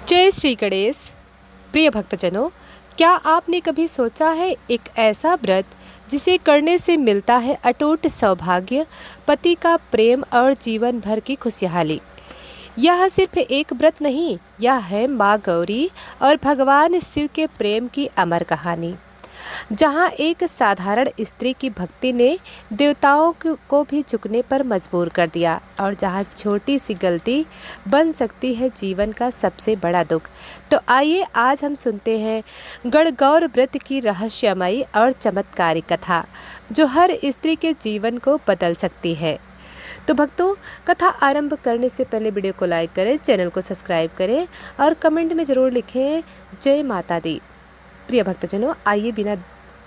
जय श्री गणेश। प्रिय भक्तजनों, क्या आपने कभी सोचा है एक ऐसा व्रत जिसे करने से मिलता है अटूट सौभाग्य, पति का प्रेम और जीवन भर की खुशहाली। यह सिर्फ एक व्रत नहीं, यह है माँ गौरी और भगवान शिव के प्रेम की अमर कहानी। जहाँ एक साधारण स्त्री की भक्ति ने देवताओं को भी झुकने पर मजबूर कर दिया और जहाँ छोटी सी गलती बन सकती है जीवन का सबसे बड़ा दुख। तो आइए आज हम सुनते हैं गणगौर व्रत की रहस्यमयी और चमत्कारी कथा, जो हर स्त्री के जीवन को बदल सकती है। तो भक्तों, कथा आरंभ करने से पहले वीडियो को लाइक करें, चैनल को सब्सक्राइब करें और कमेंट में ज़रूर लिखें जय माता दी। प्रिय भक्तजनों, आइए बिना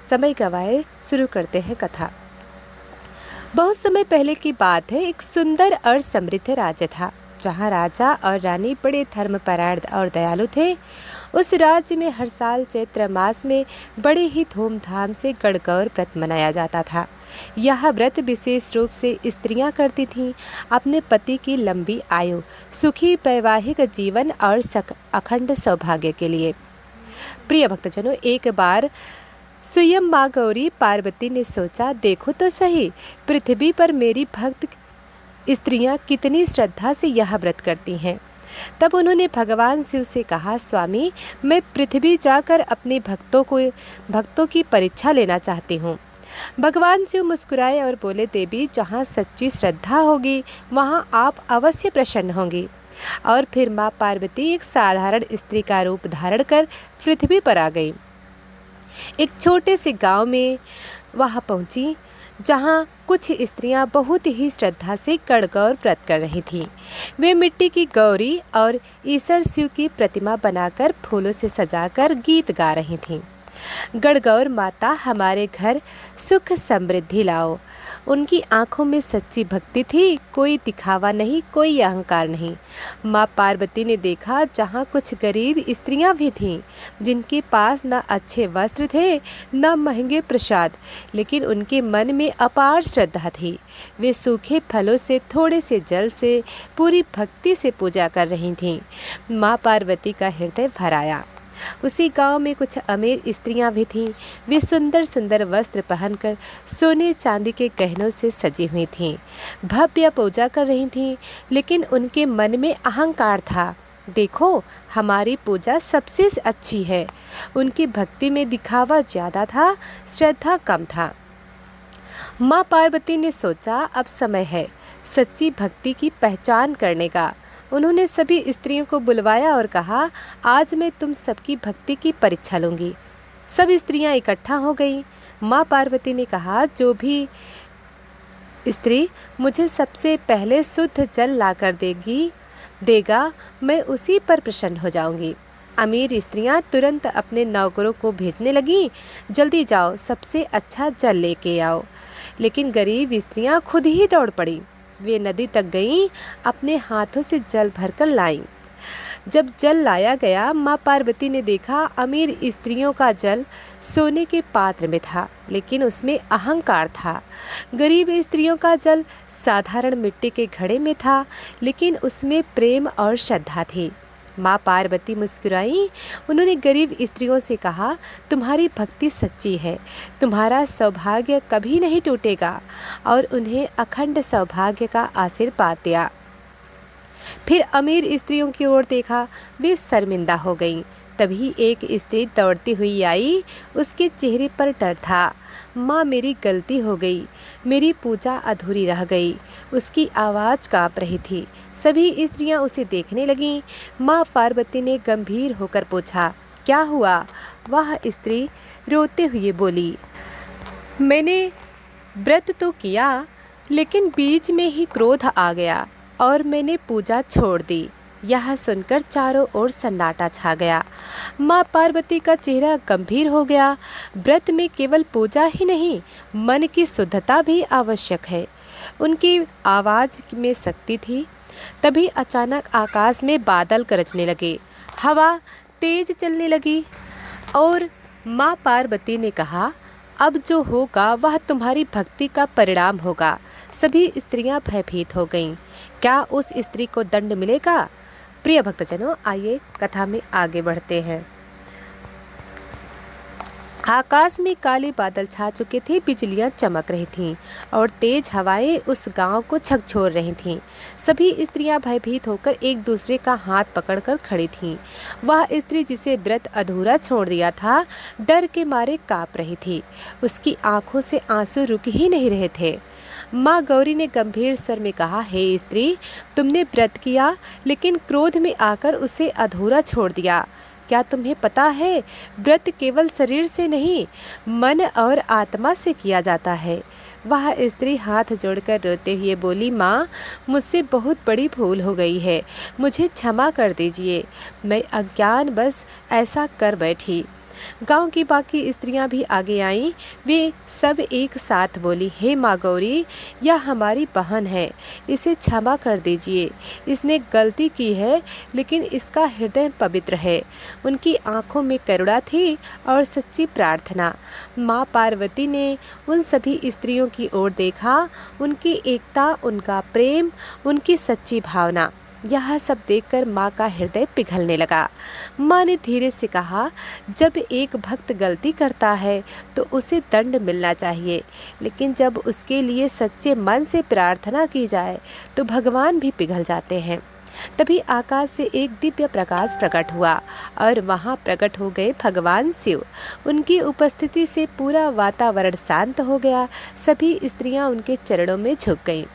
समय गवाए शुरू करते हैं कथा। बहुत समय पहले की बात है। एक सुंदर और समृद्ध राज्य था, जहाँ राजा और रानी बड़े धर्मपरायण और दयालु थे। उस राज्य में हर साल चैत्र मास में बड़े ही धूमधाम से गणगौर व्रत मनाया जाता था। यह व्रत विशेष रूप से स्त्रियां करती थीं, अपने पति की लंबी आयु, सुखी वैवाहिक जीवन और अखंड सौभाग्य के लिए। प्रिय भक्तजनों, एक बार स्वयं माँ गौरी पार्वती ने सोचा, देखो तो सही, पृथ्वी पर मेरी भक्त स्त्रियां कितनी श्रद्धा से यह व्रत करती हैं। तब उन्होंने भगवान शिव से कहा, स्वामी, मैं पृथ्वी जाकर अपने भक्तों की परीक्षा लेना चाहती हूँ। भगवान शिव मुस्कुराए और बोले, देवी, जहाँ सच्ची श्रद्धा होगी वहाँ आप अवश्य प्रसन्न होंगी। और फिर माँ पार्वती एक साधारण स्त्री का रूप धारण कर पृथ्वी पर आ गई। एक छोटे से गांव में वह पहुंची, जहां कुछ स्त्रियां बहुत ही श्रद्धा से गणगौर व्रत कर रही थीं। वे मिट्टी की गौरी और ईश्वर शिव की प्रतिमा बनाकर फूलों से सजाकर गीत गा रही थीं। गणगौर माता, हमारे घर सुख समृद्धि लाओ। उनकी आंखों में सच्ची भक्ति थी, कोई दिखावा नहीं, कोई अहंकार नहीं। माँ पार्वती ने देखा, जहाँ कुछ गरीब स्त्रियां भी थीं, जिनके पास न अच्छे वस्त्र थे न महंगे प्रसाद, लेकिन उनके मन में अपार श्रद्धा थी। वे सूखे फलों से, थोड़े से जल से, पूरी भक्ति से पूजा कर रही थीं। माँ पार्वती का हृदय भर आया। उसी गांव में कुछ अमीर स्त्रियां भी थीं। वे सुंदर सुंदर वस्त्र पहनकर सोने चांदी के गहनों से सजी हुई थीं, भव्य पूजा कर रही थीं, लेकिन उनके मन में अहंकार था। देखो, हमारी पूजा सबसे अच्छी है। उनकी भक्ति में दिखावा ज्यादा था, श्रद्धा कम था। माँ पार्वती ने सोचा, अब समय है सच्ची भक्ति की पहचान करने का। उन्होंने सभी स्त्रियों को बुलवाया और कहा, आज मैं तुम सबकी भक्ति की परीक्षा लूंगी। सब स्त्रियां इकट्ठा हो गईं। माँ पार्वती ने कहा, जो भी स्त्री मुझे सबसे पहले शुद्ध जल लाकर देगा, मैं उसी पर प्रसन्न हो जाऊंगी। अमीर स्त्रियां तुरंत अपने नौकरों को भेजने लगीं, जल्दी जाओ, सबसे अच्छा जल लेके आओ। लेकिन गरीब स्त्रियां खुद ही दौड़ पड़ी। वे नदी तक गईं, अपने हाथों से जल भरकर लाईं। जब जल लाया गया, माँ पार्वती ने देखा, अमीर स्त्रियों का जल सोने के पात्र में था, लेकिन उसमें अहंकार था। गरीब स्त्रियों का जल साधारण मिट्टी के घड़े में था, लेकिन उसमें प्रेम और श्रद्धा थी। माँ पार्वती मुस्कुराई। उन्होंने गरीब स्त्रियों से कहा, तुम्हारी भक्ति सच्ची है, तुम्हारा सौभाग्य कभी नहीं टूटेगा, और उन्हें अखंड सौभाग्य का आशीर्वाद दिया। फिर अमीर स्त्रियों की ओर देखा, वे शर्मिंदा हो गईं। तभी एक स्त्री दौड़ती हुई आई। उसके चेहरे पर डर था। माँ, मेरी गलती हो गई, मेरी पूजा अधूरी रह गई। उसकी आवाज़ कांप रही थी। सभी स्त्रियां उसे देखने लगीं। माँ पार्वती ने गंभीर होकर पूछा, क्या हुआ? वह स्त्री रोते हुए बोली, मैंने व्रत तो किया, लेकिन बीच में ही क्रोध आ गया और मैंने पूजा छोड़ दी। यह सुनकर चारों ओर सन्नाटा छा गया। माँ पार्वती का चेहरा गंभीर हो गया। व्रत में केवल पूजा ही नहीं, मन की शुद्धता भी आवश्यक है। उनकी आवाज़ में शक्ति थी। तभी अचानक आकाश में बादल गरजने लगे, हवा तेज चलने लगी और माँ पार्वती ने कहा, अब जो होगा वह तुम्हारी भक्ति का परिणाम होगा। सभी स्त्रियां भयभीत हो गईं। क्या उस स्त्री को दंड मिलेगा? प्रिय भक्तजनों, आइए कथा में आगे बढ़ते हैं। आकाश में काले बादल छा चुके थे, बिजलियां चमक रही थीं और तेज हवाएं उस गांव को झकझोर रही थीं। सभी स्त्रियां भयभीत होकर एक दूसरे का हाथ पकड़कर खड़ी थीं। वह स्त्री जिसे व्रत अधूरा छोड़ दिया था, डर के मारे कांप रही थी। उसकी आंखों से आंसू रुक ही नहीं रहे थे। माँ गौरी ने गंभीर स्वर में कहा, हे स्त्री, तुमने व्रत किया लेकिन क्रोध में आकर उसे अधूरा छोड़ दिया। क्या तुम्हें पता है, व्रत केवल शरीर से नहीं, मन और आत्मा से किया जाता है। वह स्त्री हाथ जोड़कर रोते हुए बोली, माँ, मुझसे बहुत बड़ी भूल हो गई है, मुझे क्षमा कर दीजिए। मैं अज्ञानवश ऐसा कर बैठी। गांव की बाकी स्त्रियां भी आगे आईं। वे सब एक साथ बोली, हे माँ गौरी, यह हमारी बहन है, इसे क्षमा कर दीजिए। इसने गलती की है लेकिन इसका हृदय पवित्र है। उनकी आंखों में करुणा थी और सच्ची प्रार्थना। माँ पार्वती ने उन सभी स्त्रियों की ओर देखा, उनकी एकता, उनका प्रेम, उनकी सच्ची भावना, यह सब देखकर माँ का हृदय पिघलने लगा। माँ ने धीरे से कहा, जब एक भक्त गलती करता है तो उसे दंड मिलना चाहिए, लेकिन जब उसके लिए सच्चे मन से प्रार्थना की जाए तो भगवान भी पिघल जाते हैं। तभी आकाश से एक दिव्य प्रकाश प्रकट हुआ और वहाँ प्रकट हो गए भगवान शिव। उनकी उपस्थिति से पूरा वातावरण शांत हो गया। सभी स्त्रियाँ उनके चरणों में झुक गईं।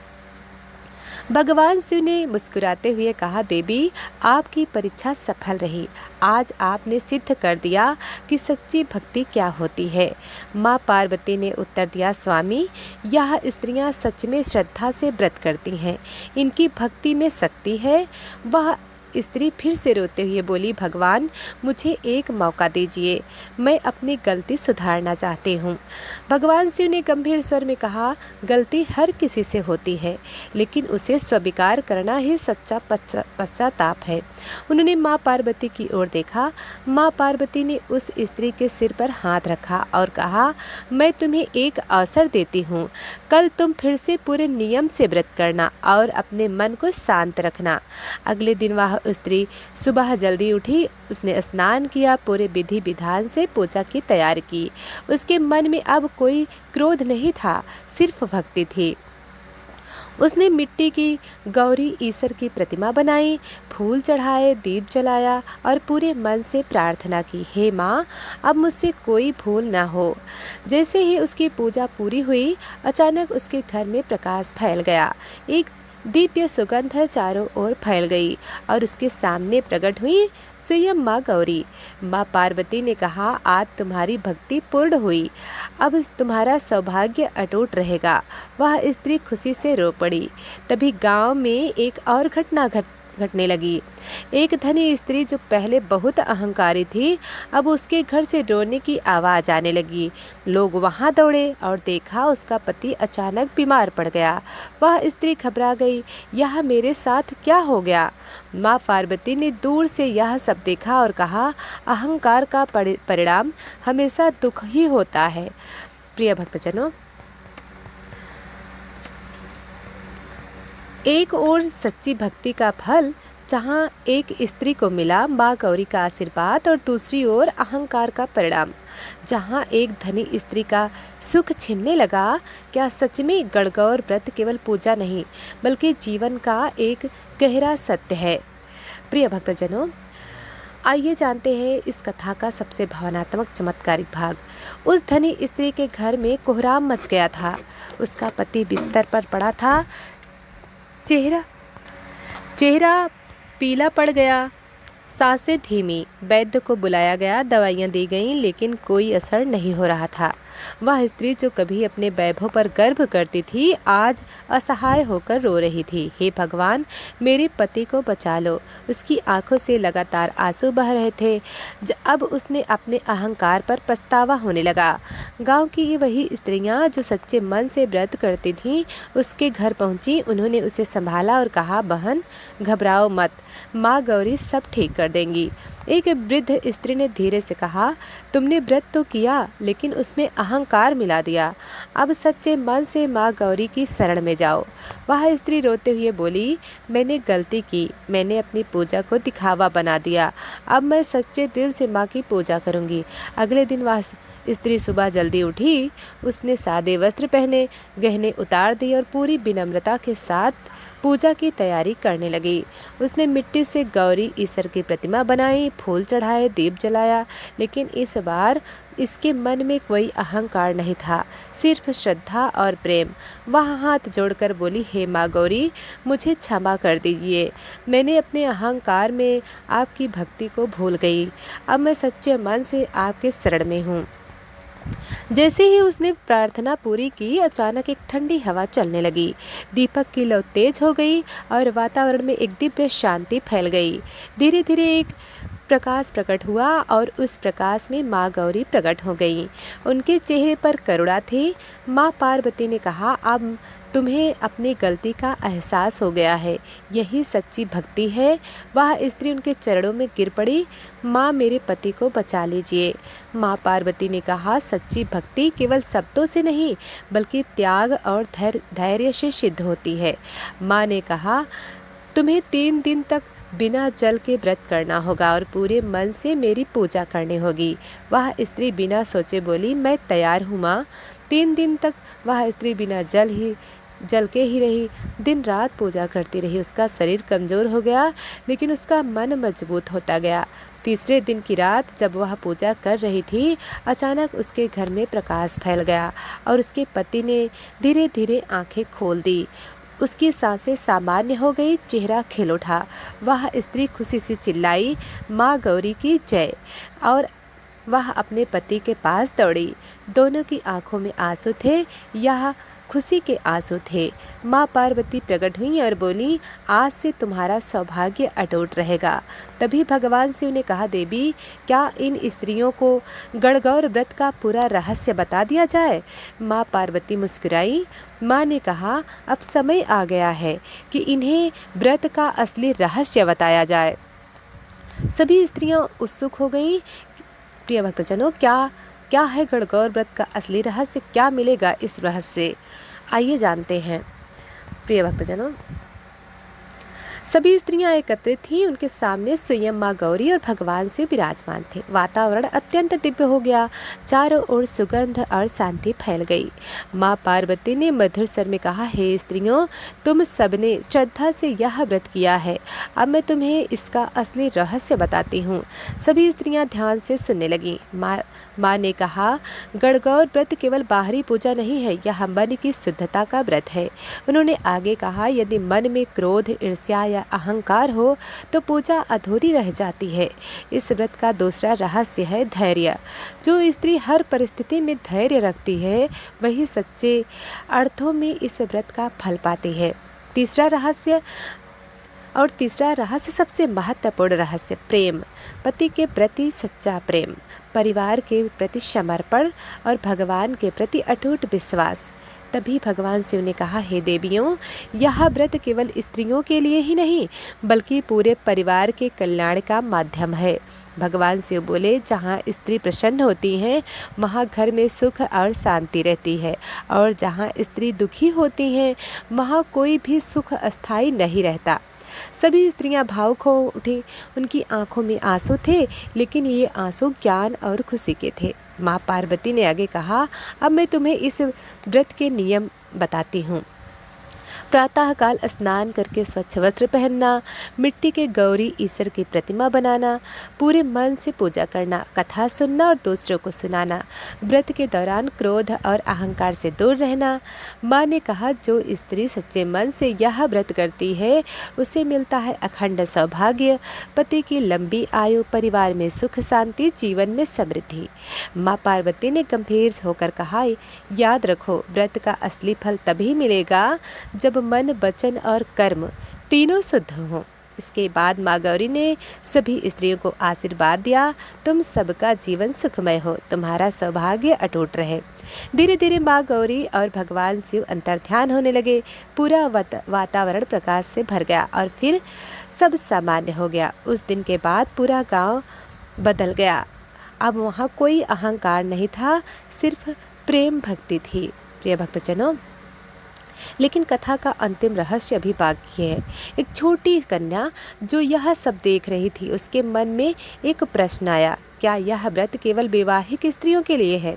भगवान शिव ने मुस्कुराते हुए कहा, देवी, आपकी परीक्षा सफल रही। आज आपने सिद्ध कर दिया कि सच्ची भक्ति क्या होती है। माँ पार्वती ने उत्तर दिया, स्वामी, यह स्त्रियां सच में श्रद्धा से व्रत करती हैं, इनकी भक्ति में शक्ति है। वह स्त्री फिर से रोते हुए बोली, भगवान, मुझे एक मौका दीजिए, मैं अपनी गलती सुधारना चाहती हूँ। भगवान शिव ने गंभीर स्वर में कहा, गलती हर किसी से होती है, लेकिन उसे स्वीकार करना ही सच्चा पश्चाताप है। उन्होंने माँ पार्वती की ओर देखा। माँ पार्वती ने उस स्त्री के सिर पर हाथ रखा और कहा, मैं तुम्हें एक अवसर देती हूँ। कल तुम फिर से पूरे नियम से व्रत करना और अपने मन को शांत रखना। अगले दिन वह स्त्री सुबह जल्दी उठी। उसने स्नान किया, पूरे विधि विधान से पूजा की तैयारी की। उसके मन में अब कोई क्रोध नहीं था, सिर्फ भक्ति थी। उसने मिट्टी की गौरी ईश्वर की प्रतिमा बनाई, फूल चढ़ाए, दीप जलाया और पूरे मन से प्रार्थना की, हे माँ, अब मुझसे कोई भूल ना हो। जैसे ही उसकी पूजा पूरी हुई, अचानक उसके घर में प्रकाश फैल गया। एक दिव्य सुगंध चारों ओर फैल गई और उसके सामने प्रकट हुई स्वयं माँ गौरी। माँ पार्वती ने कहा, आज तुम्हारी भक्ति पूर्ण हुई, अब तुम्हारा सौभाग्य अटूट रहेगा। वह स्त्री खुशी से रो पड़ी। तभी गांव में एक और घटना घटने लगी। एक धनी स्त्री जो पहले बहुत अहंकारी थी, अब उसके घर से रोने की आवाज आने लगी। लोग वहां दौड़े और देखा उसका पति अचानक बीमार पड़ गया। वह स्त्री घबरा गई, यह मेरे साथ क्या हो गया। माँ पार्वती ने दूर से यह सब देखा और कहा, अहंकार का परिणाम हमेशा दुख ही होता है। प्रिय भक्तजनों, एक ओर सच्ची भक्ति का फल जहाँ एक स्त्री को मिला, माँ गौरी का आशीर्वाद, और दूसरी ओर अहंकार का परिणाम, जहाँ एक धनी स्त्री का सुख छीनने लगा। क्या सच में गणगौर व्रत केवल पूजा नहीं, बल्कि जीवन का एक गहरा सत्य है। प्रिय भक्तजनों, आइए जानते हैं इस कथा का सबसे भावनात्मक चमत्कारिक भाग। उस धनी स्त्री के घर में कोहराम मच गया था। उसका पति बिस्तर पर पड़ा था, चेहरा पीला पड़ गया, सांसें धीमी। वैद्य को बुलाया गया, दवाइयाँ दी गईं, लेकिन कोई असर नहीं हो रहा था। वह स्त्री जो कभी अपने वैभव पर गर्व करती थी, आज असहाय होकर रो रही थी। हे भगवान, मेरे पति को बचा लो। उसकी आंखों से लगातार आंसू बह रहे थे। अब उसने अपने अहंकार पर पछतावा होने लगा। गांव की ये वही स्त्रियां जो सच्चे मन से व्रत करती थीं, उसके घर पहुंची। उन्होंने उसे संभाला और कहा, बहन, घबराओ मत, माँ गौरी सब ठीक कर देंगी। एक वृद्ध स्त्री ने धीरे से कहा, तुमने व्रत तो किया, लेकिन उसमें अहंकार मिला दिया। अब सच्चे मन से माँ गौरी की शरण में जाओ। वह स्त्री रोते हुए बोली, मैंने गलती की, मैंने अपनी पूजा को दिखावा बना दिया। अब मैं सच्चे दिल से माँ की पूजा करूँगी। अगले दिन वह स्त्री सुबह जल्दी उठी। उसने सादे वस्त्र पहने, गहने उतार दिए और पूरी विनम्रता के साथ पूजा की तैयारी करने लगी। उसने मिट्टी से गौरी ईश्वर की प्रतिमा बनाई, फूल चढ़ाए, दीप जलाया, लेकिन इस बार इसके मन में कोई अहंकार नहीं था, सिर्फ श्रद्धा और प्रेम। वह हाथ जोड़कर बोली, हे माँ गौरी, मुझे क्षमा कर दीजिए। मैंने अपने अहंकार में आपकी भक्ति को भूल गई। अब मैं सच्चे मन से आपके शरण में हूँ। जैसे ही उसने प्रार्थना पूरी की, अचानक एक ठंडी हवा चलने लगी। दीपक की लौ तेज हो गई और वातावरण में एक दिव्य शांति फैल गई। धीरे धीरे एक प्रकाश प्रकट हुआ और उस प्रकाश में माँ गौरी प्रकट हो गई। उनके चेहरे पर करुणा थी। माँ पार्वती ने कहा, अब तुम्हें अपनी गलती का एहसास हो गया है, यही सच्ची भक्ति है। वह स्त्री उनके चरणों में गिर पड़ी। माँ, मेरे पति को बचा लीजिए। माँ पार्वती ने कहा, सच्ची भक्ति केवल शब्दों से नहीं बल्कि त्याग और धैर्य से सिद्ध होती है। माँ ने कहा, तुम्हें 3 दिन तक बिना जल के व्रत करना होगा और पूरे मन से मेरी पूजा करनी होगी। वह स्त्री बिना सोचे बोली, मैं तैयार हूँ माँ। 3 दिन तक वह स्त्री बिना जल के ही रही, दिन रात पूजा करती रही। उसका शरीर कमज़ोर हो गया लेकिन उसका मन मजबूत होता गया। तीसरे दिन की रात जब वह पूजा कर रही थी, अचानक उसके घर में प्रकाश फैल गया और उसके पति ने धीरे धीरे आंखें खोल दी। उसकी सांसें सामान्य हो गई, चेहरा खिल उठा। वह स्त्री खुशी से चिल्लाई, माँ गौरी की जय। और वह अपने पति के पास दौड़ी। दोनों की आंखों में आंसू थे, यह खुशी के आंसू थे। माँ पार्वती प्रकट हुई और बोली, आज से तुम्हारा सौभाग्य अटूट रहेगा। तभी भगवान शिव ने कहा, देवी, क्या इन स्त्रियों को गणगौर व्रत का पूरा रहस्य बता दिया जाए? माँ पार्वती मुस्कुराई। माँ ने कहा, अब समय आ गया है कि इन्हें व्रत का असली रहस्य बताया जाए। सभी स्त्रियां उत्सुक हो गईं। प्रिय भक्तजनों, क्या है गणगौर व्रत का असली रहस्य? क्या मिलेगा इस रहस्य से? आइए जानते हैं। प्रिय भक्तजनों, सभी स्त्रियां एकत्रित थीं। उनके सामने स्वयं माँ गौरी और भगवान से विराजमान थे। वातावरण अत्यंत दिव्य हो गया। चारों ओर सुगंध और शांति फैल गई। माँ पार्वती ने मधुर स्वर में कहा, हे स्त्रियों, तुम सबने श्रद्धा से यह व्रत किया है। अब मैं तुम्हें इसका असली रहस्य बताती हूँ। सभी स्त्रियां ध्यान से सुनने लगीं। माँ ने कहा, गणगौर व्रत केवल बाहरी पूजा नहीं है, यह मन की शुद्धता का व्रत है। उन्होंने आगे कहा, यदि मन में क्रोध, ईर्ष्या या अहंकार हो तो पूजा अधूरी रह जाती है। इस व्रत का दूसरा रहस्य है धैर्य। जो स्त्री हर परिस्थिति में धैर्य रखती है, वही सच्चे अर्थों में इस व्रत का फल पाती है। तीसरा रहस्य सबसे महत्वपूर्ण रहस्य, प्रेम। पति के प्रति सच्चा प्रेम, परिवार के प्रति समर्पण और भगवान के प्रति अटूट विश्वास। तभी भगवान शिव ने कहा, हे देवियों, यह व्रत केवल स्त्रियों के लिए ही नहीं बल्कि पूरे परिवार के कल्याण का माध्यम है। भगवान शिव बोले, जहाँ स्त्री प्रसन्न होती हैं वहाँ घर में सुख और शांति रहती है, और जहाँ स्त्री दुखी होती हैं वहाँ कोई भी सुख अस्थायी नहीं रहता। सभी स्त्रियां भावुक हो उठी। उनकी आंखों में आंसू थे, लेकिन ये आंसू ज्ञान और खुशी के थे। माँ पार्वती ने आगे कहा, अब मैं तुम्हें इस व्रत के नियम बताती हूँ। प्रातःकाल स्नान करके स्वच्छ वस्त्र पहनना, मिट्टी के गौरी ईश्वर की प्रतिमा बनाना, पूरे मन से पूजा करना, कथा सुनना और दूसरों को सुनाना। व्रत के दौरान क्रोध और अहंकार से दूर रहना। माँ ने कहा, जो स्त्री सच्चे मन से यह व्रत करती है उसे मिलता है अखंड सौभाग्य, पति की लंबी आयु, परिवार में सुख शांति, जीवन में समृद्धि। माँ पार्वती ने गंभीर होकर कहा, याद रखो, व्रत का असली फल तभी मिलेगा जब मन, वचन और कर्म तीनों शुद्ध हों। इसके बाद माँ गौरी ने सभी स्त्रियों को आशीर्वाद दिया, तुम सबका जीवन सुखमय हो, तुम्हारा सौभाग्य अटूट रहे। धीरे धीरे माँ गौरी और भगवान शिव अंतर्ध्यान होने लगे। पूरा वातावरण प्रकाश से भर गया और फिर सब सामान्य हो गया। उस दिन के बाद पूरा गांव बदल गया। अब वहाँ कोई अहंकार नहीं था, सिर्फ प्रेम भक्ति थी। प्रिय भक्तजनों, लेकिन कथा का अंतिम रहस्य अभी बाकी है। एक छोटी कन्या जो यह सब देख रही थी, उसके मन में एक प्रश्न आया, क्या यह व्रत केवल विवाहित स्त्रियों के लिए है?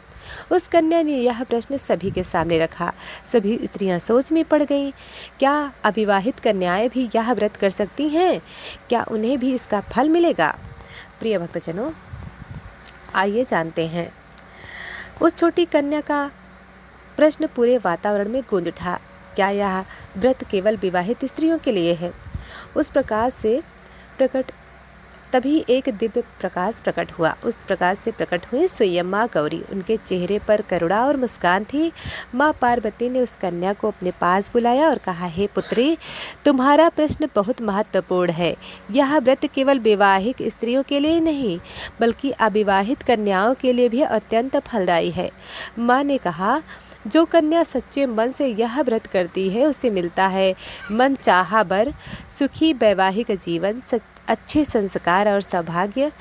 उस कन्या ने यह प्रश्न सभी के सामने रखा। सभी स्त्रियां सोच में पड़ गईं। क्या अविवाहित कन्याएं भी यह व्रत कर सकती हैं? क्या उन्हें भी इसका फल मिलेगा? प्रिय भक्तजनों, आइए जानते हैं। उस छोटी कन्या का प्रश्न पूरे वातावरण में गूंज उठा, क्या यह व्रत केवल विवाहित स्त्रियों के लिए है? उस प्रकाश से प्रकट तभी एक दिव्य प्रकाश प्रकट हुआ। उस प्रकाश से प्रकट हुई स्वयं माँ गौरी। उनके चेहरे पर करुणा और मुस्कान थी। माँ पार्वती ने उस कन्या को अपने पास बुलाया और कहा, हे पुत्री, तुम्हारा प्रश्न बहुत महत्वपूर्ण है। यह व्रत केवल विवाहित स्त्रियों के लिए नहीं, बल्कि अविवाहित कन्याओं के लिए भी अत्यंत फलदायी है। माँ ने कहा, जो कन्या सच्चे मन से यह व्रत करती है, उसे मिलता है मन चाहा वर, सुखी वैवाहिक जीवन, अच्छे संस्कार और सौभाग्य।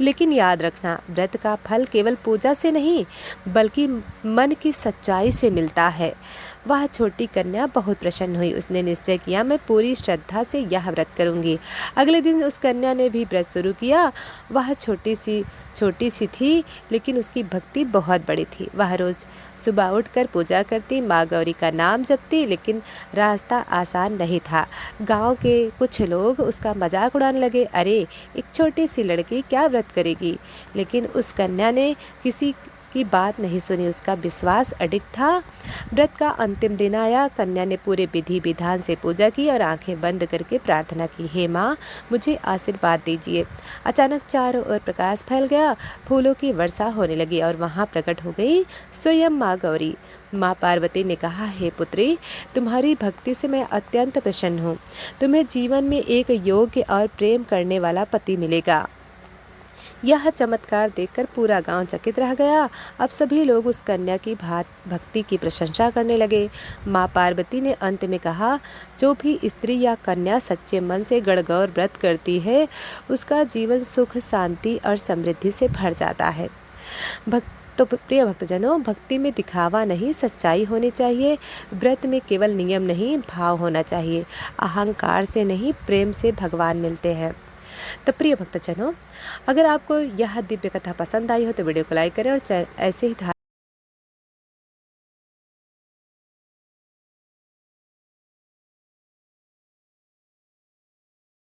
लेकिन याद रखना, व्रत का फल केवल पूजा से नहीं, बल्कि मन की सच्चाई से मिलता है। वह छोटी कन्या बहुत प्रसन्न हुई। उसने निश्चय किया, मैं पूरी श्रद्धा से यह व्रत करूंगी। अगले दिन उस कन्या ने भी व्रत शुरू किया। वह छोटी सी थी, लेकिन उसकी भक्ति बहुत बड़ी थी। वह रोज सुबह उठकर पूजा करती, माँ गौरी का नाम जपती, लेकिन रास्ता आसान नहीं था। गांव के कुछ लोग उसका मजाक उड़ाने लगे, अरे एक छोटी सी लड़की क्या व्रत करेगी? लेकिन उस कन्या ने किसी की बात नहीं सुनी। उसका विश्वास अडिग था। व्रत का अंतिम दिन आया। कन्या ने पूरे विधि विधान से पूजा की और आंखें बंद करके प्रार्थना की, हे माँ, मुझे आशीर्वाद दीजिए। अचानक चारों ओर प्रकाश फैल गया, फूलों की वर्षा होने लगी और वहाँ प्रकट हो गई स्वयं माँ गौरी। माँ पार्वती ने कहा, हे पुत्री, तुम्हारी भक्ति से मैं अत्यंत प्रसन्न हूँ। तुम्हें जीवन में एक योग्य और प्रेम करने वाला पति मिलेगा। यह चमत्कार देखकर पूरा गांव चकित रह गया। अब सभी लोग उस कन्या की भक्ति की प्रशंसा करने लगे। माँ पार्वती ने अंत में कहा, जो भी स्त्री या कन्या सच्चे मन से गणगौर व्रत करती है, उसका जीवन सुख, शांति और समृद्धि से भर जाता है। तो प्रिय भक्तजनों, भक्ति में दिखावा नहीं, सच्चाई होनी चाहिए। व्रत में केवल नियम नहीं, भाव होना चाहिए। अहंकार से नहीं, प्रेम से भगवान मिलते हैं। तो प्रिय भक्तजनों, अगर आपको यह दिव्य कथा पसंद आई हो तो वीडियो को लाइक करें और ऐसे ही